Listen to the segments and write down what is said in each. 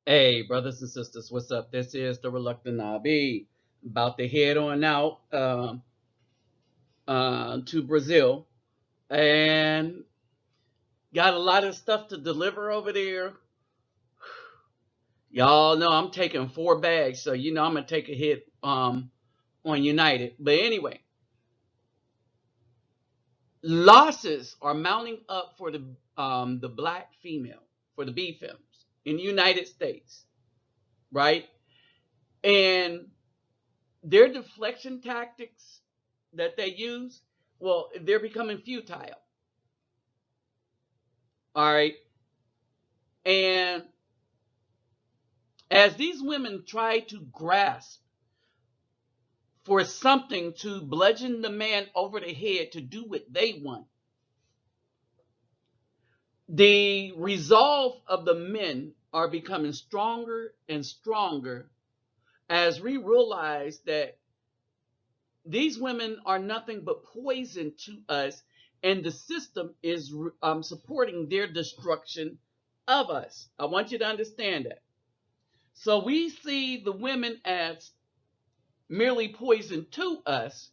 Hey, brothers and sisters, what's up? This is the Reluctant Nabi. About to head on out to Brazil and got a lot of stuff to deliver over there. Y'all know I'm taking 4 bags, so you know I'm gonna take a hit on United. But anyway, losses are mounting up for the black female for the Bfems in the United States, right? And their deflection tactics that they use, well, they're becoming futile. All right. And as these women try to grasp for something to bludgeon the man over the head to do what they want, the resolve of the men are becoming stronger and stronger as we realize that these women are nothing but poison to us, and the system is supporting their destruction of us. I want you to understand that. So we see the women as merely poison to us,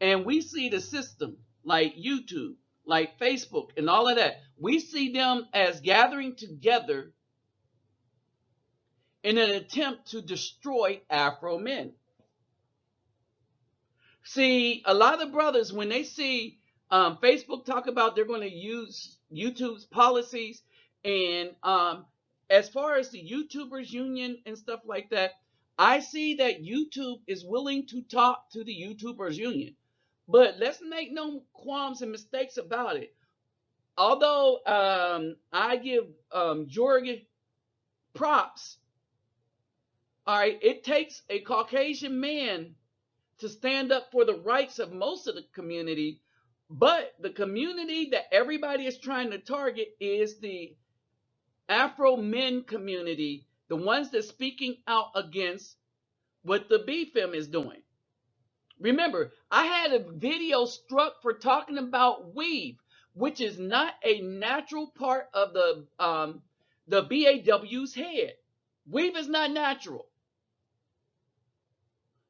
and we see the system like YouTube, like Facebook, and all of that. We see them as gathering together in an attempt to destroy Afro men. See, a lot of brothers, when they see Facebook talk about they're going to use YouTube's policies, and as far as the YouTubers union and stuff like that, I see that YouTube is willing to talk to the YouTubers union. But let's make no qualms and mistakes about it. Although I give Jorge props, all right, it takes a Caucasian man to stand up for the rights of most of the community, but the community that everybody is trying to target is the Afro men community, the ones that's speaking out against what the BFEM is doing. Remember, I had a video struck for talking about weave, which is not a natural part of the BAW's head. Weave is not natural.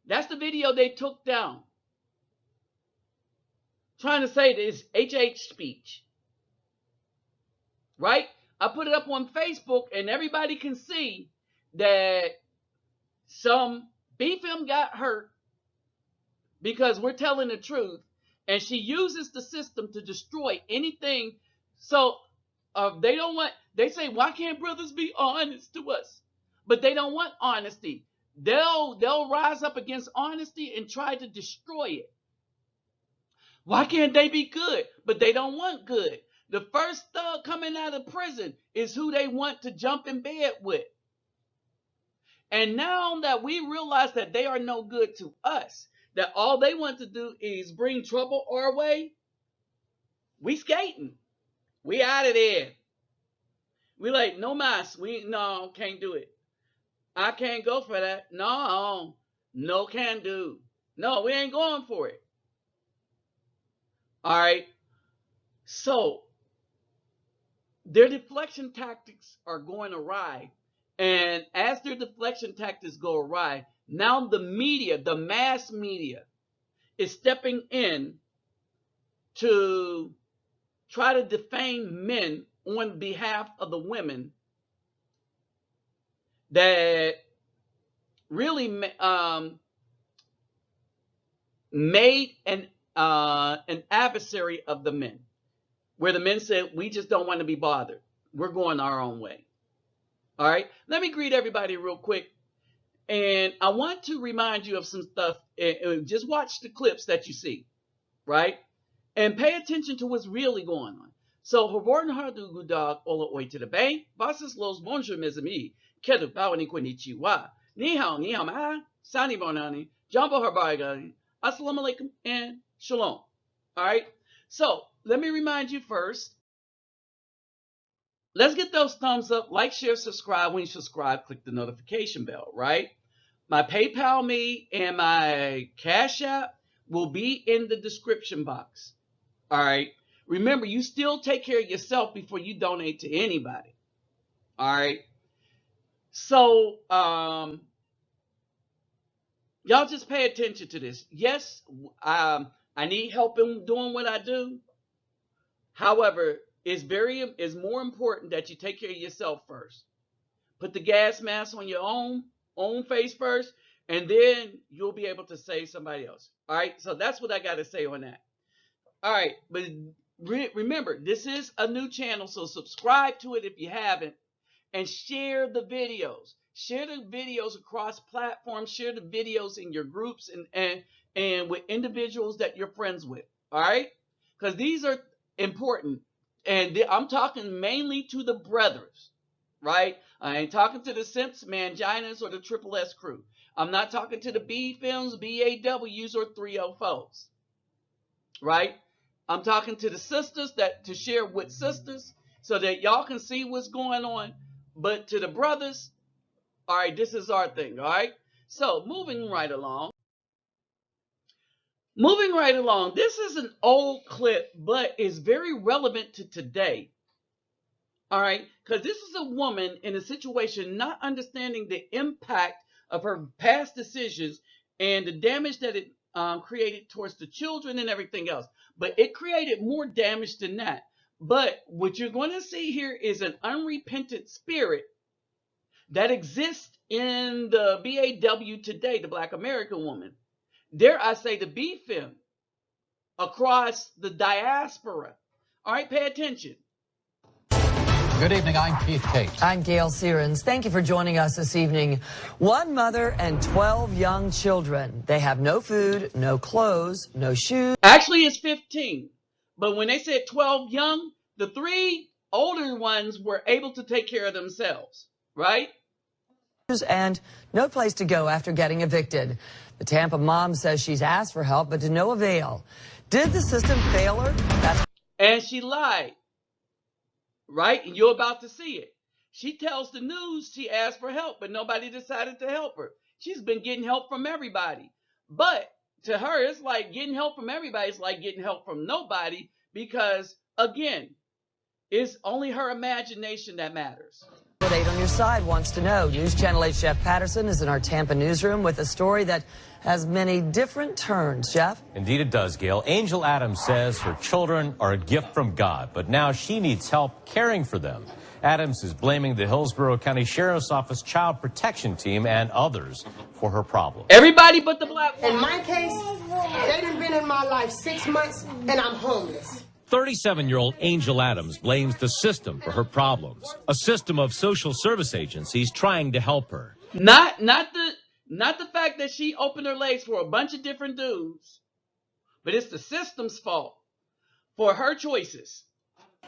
That's the video they took down, trying to say this HH speech, right? I put it up on Facebook, and everybody can see that some BFM got hurt because we're telling the truth, and she uses the system to destroy anything. So they don't want. They say, why can't brothers be honest to us? But they don't want honesty. They'll rise up against honesty and try to destroy it. Why can't they be good? But they don't want good. The first thug coming out of prison is who they want to jump in bed with. And now that we realize that they are no good to us, that all they want to do is bring trouble our way, we skating. We out of there. We like, no mas. No, can't do it. I can't go for that. No, no can do. No, we ain't going for it. All right. So their deflection tactics are going awry. And as their deflection tactics go awry, now the media, the mass media, is stepping in to try to defame men on behalf of the women that really made an adversary of the men, where the men said, we just don't want to be bothered. We're going our own way. All right. Let me greet everybody real quick. And I want to remind you of some stuff. Just watch the clips that you see, right? And pay attention to what's really going on. So, Hoborn Hardu Gudag, Ola Oi to the Bay, Basas Los Bonjour Mes Amis, Kedu Bawani Konnichiwa, Ni Hao, Ni Hao Ma, Sani Bonani, Jambo Harbaigani, Assalamu Alaikum, and Shalom. All right. So, let me remind you first. Let's get those thumbs up, like, share, subscribe. When you subscribe, click the notification bell, right? My PayPal me and my Cash App will be in the description box. All right. Remember, you still take care of yourself before you donate to anybody. All right. So y'all just pay attention to this. Yes, I need help in doing what I do. However, it's more important that you take care of yourself first. Put the gas mask on your own face first, and then you'll be able to save somebody else. All right, so that's what I got to say on that. All right, but remember, this is a new channel, so subscribe to it if you haven't, and share the videos. Share the videos across platforms. Share the videos in your groups and with individuals that you're friends with. All right, because these are important, and I'm talking mainly to the brothers. Right? I ain't talking to the simps, manginas, or the triple S crew. I'm not talking to the Bfems, BAWs, or 304s. Right? I'm talking to the sisters to share with sisters so that y'all can see what's going on. But to the brothers, all right, this is our thing. All right. So moving right along. Moving right along. This is an old clip, but it's very relevant to today. All right, because this is a woman in a situation not understanding the impact of her past decisions and the damage that it created towards the children and everything else. But it created more damage than that. But what you're going to see here is an unrepentant spirit that exists in the BAW today, the Black American woman. Dare I say the BFEM across the diaspora. All right, pay attention. Good evening, I'm Keith Case. I'm Gail Sierens. Thank you for joining us this evening. One mother and 12 young children. They have no food, no clothes, no shoes. Actually, it's 15. But when they said 12 young, the 3 older ones were able to take care of themselves, right? And no place to go after getting evicted. The Tampa mom says she's asked for help, but to no avail. Did the system fail her? And she lied. Right? And you're about to see it. She tells the news she asked for help, but nobody decided to help her. She's been getting help from everybody. But to her, it's like getting help from everybody. It's like getting help from nobody because, again, it's only her imagination that matters. 8 on your side wants to know. News Channel 8 Jeff Patterson is in our Tampa newsroom with a story that has many different turns. Jeff? Indeed it does, Gail. Angel Adams says her children are a gift from God, but now she needs help caring for them. Adams is blaming the Hillsborough County Sheriff's Office Child Protection Team and others for her problem. Everybody but the black woman. In my case, they done been in my life 6 months and I'm homeless. 37-year-old Angel Adams blames the system for her problems, a system of social service agencies trying to help her. Not the fact that she opened her legs for a bunch of different dudes, but it's the system's fault for her choices.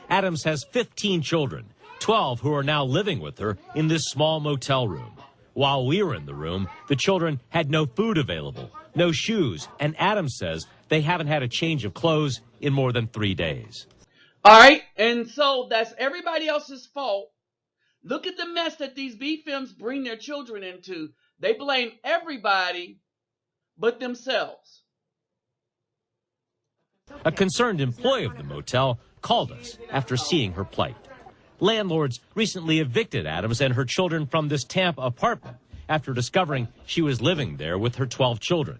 Adams has 15 children, 12 who are now living with her in this small motel room. While we were in the room, the children had no food available, no shoes, and Adams says they haven't had a change of clothes in more than 3 days. All right, and so that's everybody else's fault. Look at the mess that these Bfems bring their children into. They blame everybody but themselves. A concerned employee of the motel called us after seeing her plight. Landlords recently evicted Adams and her children from this Tampa apartment after discovering she was living there with her 12 children.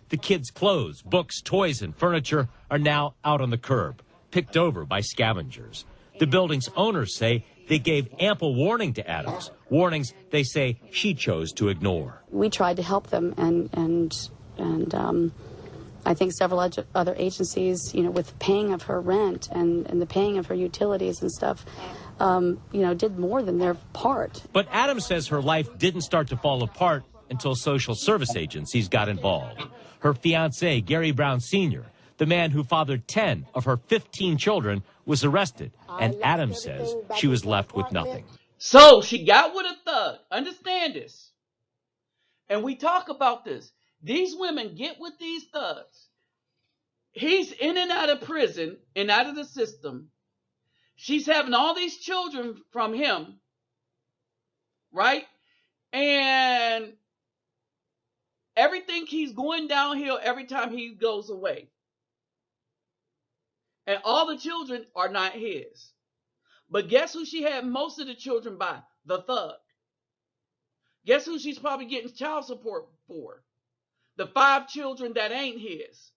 The kids' clothes, books, toys, and furniture are now out on the curb, picked over by scavengers. The building's owners say they gave ample warning to Adams, warnings they say she chose to ignore. We tried to help them, and I think several other agencies, with paying of her rent and the paying of her utilities and stuff, did more than their part. But Adams says her life didn't start to fall apart until social service agencies got involved. Her fiancé, Gary Brown Sr., the man who fathered 10 of her 15 children, was arrested, and Adams says she was left with nothing. So she got with a thug. Understand this. And we talk about this. These women get with these thugs. He's in and out of prison and out of the system. She's having all these children from him, right? And everything keeps going downhill every time he goes away. And all the children are not his. But guess who she had most of the children by? The thug. Guess who she's probably getting child support for? The 5 children that ain't his.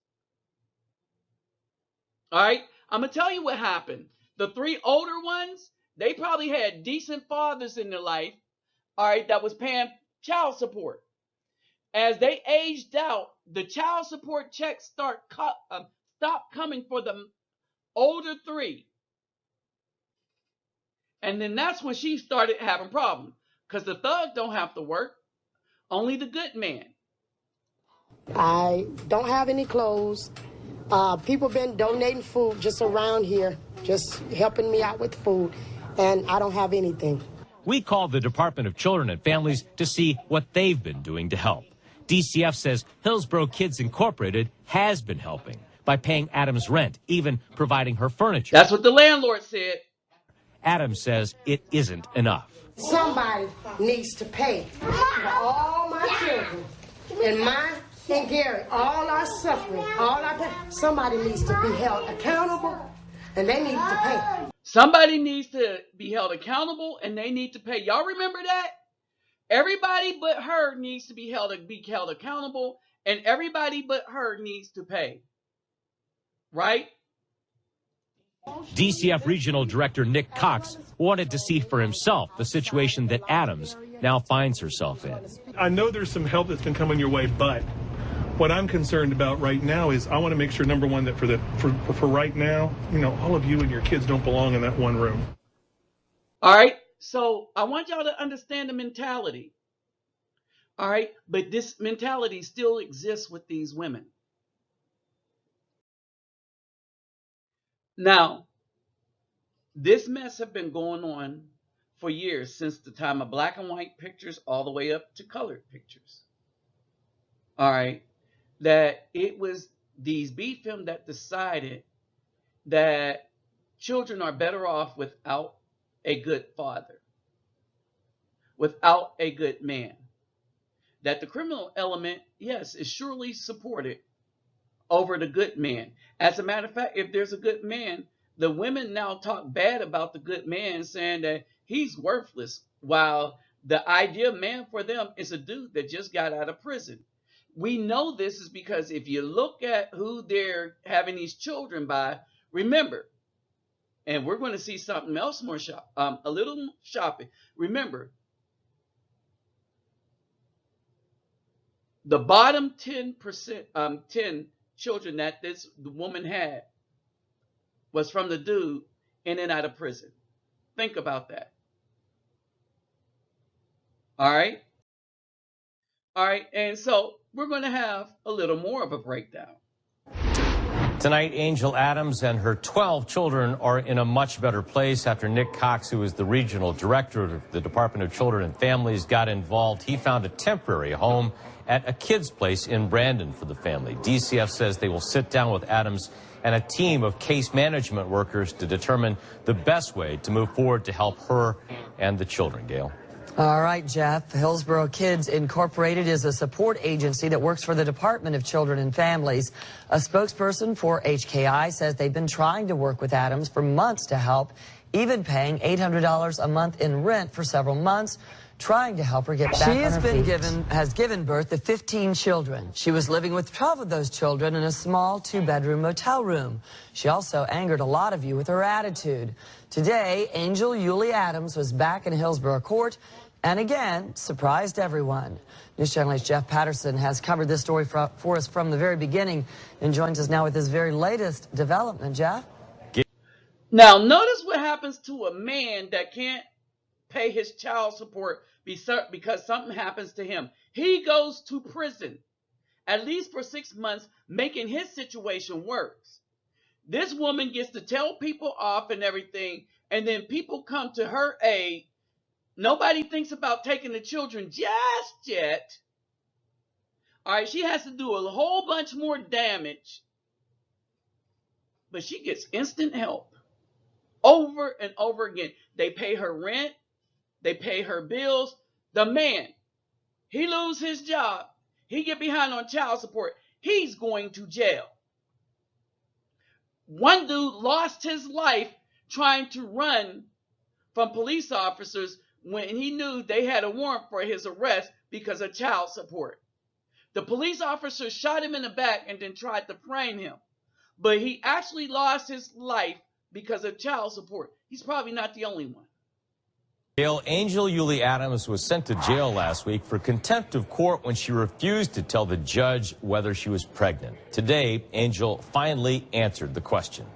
All right? I'm going to tell you what happened. The 3 older ones, they probably had decent fathers in their life, all right, that was paying child support. As they aged out, the child support checks stopped coming for the older 3. And then that's when she started having problems. Because the thug don't have to work. Only the good man. I don't have any clothes. People been donating food just around here, just helping me out with food, and I don't have anything. We called the Department of Children and Families to see what they've been doing to help. DCF says Hillsborough Kids Incorporated has been helping by paying Adams rent, even providing her furniture. That's what the landlord said. Adams says it isn't enough. Somebody needs to pay for all my children, and mine and Gary, all our suffering, all our pain. Somebody needs to be held accountable, and they need to pay. Somebody needs to be held accountable, and they need to pay. Y'all remember that? Everybody but her needs to be held accountable, and everybody but her needs to pay. Right? DCF Regional Director Nick Cox wanted to see for himself the situation that Adams now finds herself in. I know there's some help that's been coming your way, but what I'm concerned about right now is I want to make sure, number one, that for right now, you know, all of you and your kids don't belong in that one room. All right. So I want y'all to understand the mentality. All right. But this mentality still exists with these women. Now, this mess have been going on for years, since the time of black and white pictures all the way up to colored pictures. All right. That it was these Bfems that decided that children are better off without a good father, without a good man. That the criminal element, yes, is surely supported over the good man. As a matter of fact, if there's a good man, the women now talk bad about the good man, saying that he's worthless, while the ideal man for them is a dude that just got out of prison. We know this is because if you look at who they're having these children by, remember, and we're going to see something else more a little shopping. Remember, the bottom 10%, 10 children that the woman had was from the dude in and out of prison. Think about that. All right. All right. And so we're going to have a little more of a breakdown. Tonight, Angel Adams and her 12 children are in a much better place after Nick Cox, who is the regional director of the Department of Children and Families, got involved. He found a temporary home at a kid's place in Brandon for the family. DCF says they will sit down with Adams and a team of case management workers to determine the best way to move forward to help her and the children. Gail. All right, Jeff. Hillsborough Kids Incorporated is a support agency that works for the Department of Children and Families. A spokesperson for HKI says they've been trying to work with Adams for months to help, even paying $800 a month in rent for several months, trying to help her get back on her feet. She has given birth to 15 children. She was living with 12 of those children in a small 2-bedroom motel room. She also angered a lot of you with her attitude. Today, Angel Yulie Adams was back in Hillsborough Court and again surprised everyone. News Channel 8's Jeff Patterson has covered this story for us from the very beginning and joins us now with his very latest development. Jeff? Now, notice what happens to a man that can't pay his child support because something happens to him. He goes to prison, at least for 6 months, making his situation worse. This woman gets to tell people off and everything, and then people come to her aid. Nobody thinks about taking the children just yet. All right, she has to do a whole bunch more damage, but she gets instant help over and over again. They pay her rent. They pay her bills. The man, he lose his job. He get behind on child support. He's going to jail. One dude lost his life trying to run from police officers when he knew they had a warrant for his arrest because of child support. The police officer shot him in the back and then tried to frame him. But he actually lost his life because of child support. He's probably not the only one. Angel Yulie Adams was sent to jail last week for contempt of court when she refused to tell the judge whether she was pregnant. Today, Angel finally answered the question.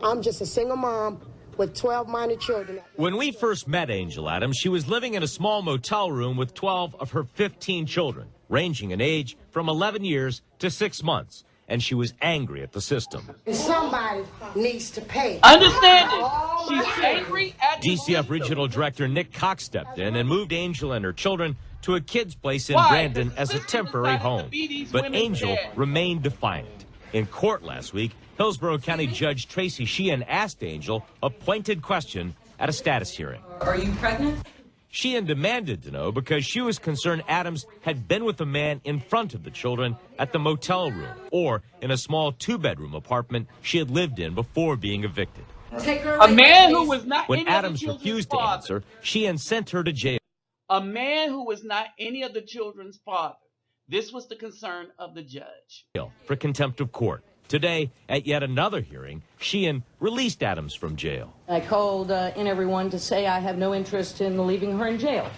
I'm just a single mom with 12 minor children. When we first met Angel Adams, she was living in a small motel room with 12 of her 15 children, ranging in age from 11 years to 6 months. And she was angry at the system. Somebody needs to pay. Understand it. She's angry at the DCF system. Regional Director Nick Cox stepped in and moved Angel and her children to a kid's place in Why? Brandon Because as a the temporary system home. decided to be these But women's Angel dad. remained defiant. In court last week, Hillsborough County Judge Tracy Sheehan asked Angel a pointed question at a status hearing. Are you pregnant? Sheehan demanded to know because she was concerned Adams had been with a man in front of the children at the motel room or in a small 2-bedroom apartment she had lived in before being evicted. Take her A away, man please. who was not When any of the Adams children's refused to father. answer, Sheehan sent her to jail. A man who was not any of the children's father. This was the concern of the judge. For contempt of court. Today, at yet another hearing, Sheehan released Adams from jail. I called in everyone to say I have no interest in leaving her in jail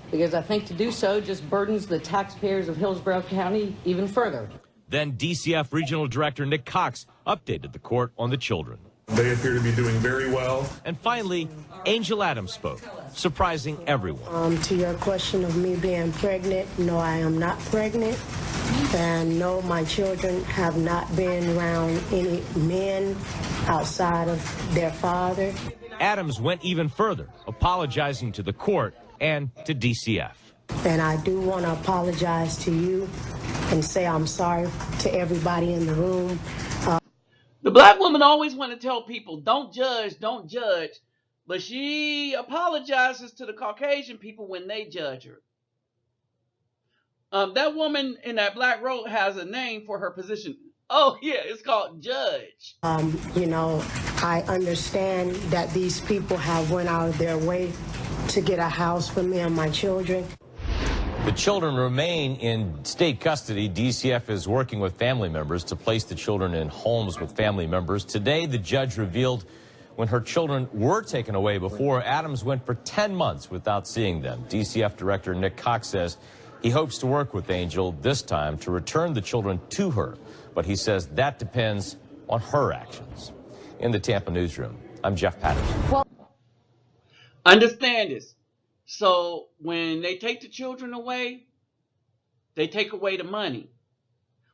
because I think to do so just burdens the taxpayers of Hillsborough County even further. Then DCF Regional Director Nick Cox updated the court on the children. They appear to be doing very well. And finally, Angel Adams spoke, surprising everyone. To your question of me being pregnant, no, I am not pregnant. And no, my children have not been around any men outside of their father. Adams went even further, apologizing to the court and to DCF. And I do want to apologize to you and say I'm sorry to everybody in the room. The black woman always want to tell people, don't judge, don't judge. But she apologizes to the Caucasian people when they judge her. That woman in that black robe has a name for her position. Oh, yeah, it's called judge. You know, I understand that these people have went out of their way to get a house for me and my children. The children remain in state custody. DCF is working with family members to place the children in homes with family members. Today, the judge revealed when her children were taken away before, Adams went for 10 months without seeing them. DCF Director Nick Cox says he hopes to work with Angel this time to return the children to her, but he says that depends on her actions. In the Tampa newsroom, I'm Jeff Patterson. Understand this. So when they take the children away, they take away the money.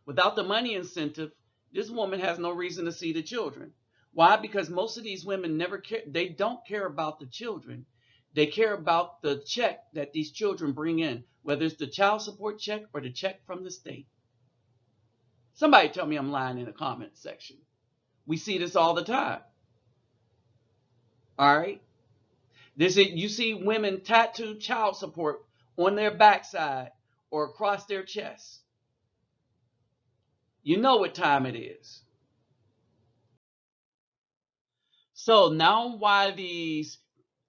Without the money incentive, this woman has no reason to see the children. Why? Because most of these women never care. They don't care about the children. They care about the check that these children bring in, whether it's the child support check or the check from the state. Somebody tell me I'm lying in the comment section. We see this all the time. All right. You see women tattoo child support on their backside or across their chest. You know what time it is. So now why these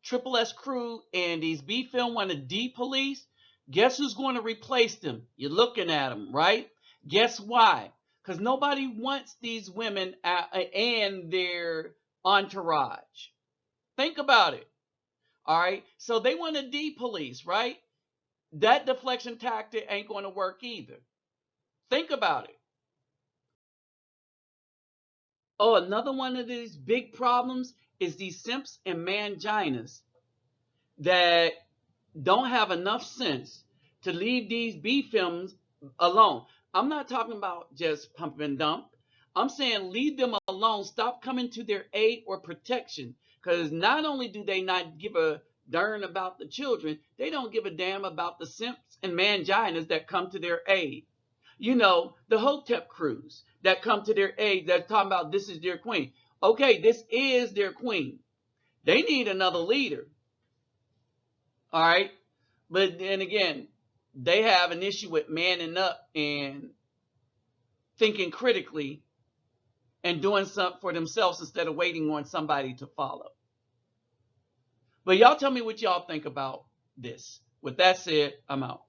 Triple S crew and these Bfems want to de-police, guess who's going to replace them? You're looking at them, right? Guess why? Because nobody wants these women and their entourage. Think about it. All right, so they want to de-police, right? That deflection tactic ain't going to work either. Think about it. Oh, another one of these big problems is these simps and manginas that don't have enough sense to leave these Bfems alone. I'm not talking about just pump and dump. I'm saying leave them alone. Stop coming to their aid or protection. Because not only do they not give a darn about the children, they don't give a damn about the simps and manginas that come to their aid. You know, the Hotep crews that come to their aid, that's talking about this is their queen. Okay, this is their queen. They need another leader. All right? But then again, they have an issue with manning up and thinking critically and doing something for themselves instead of waiting on somebody to follow. But y'all tell me what y'all think about this. With that said, I'm out.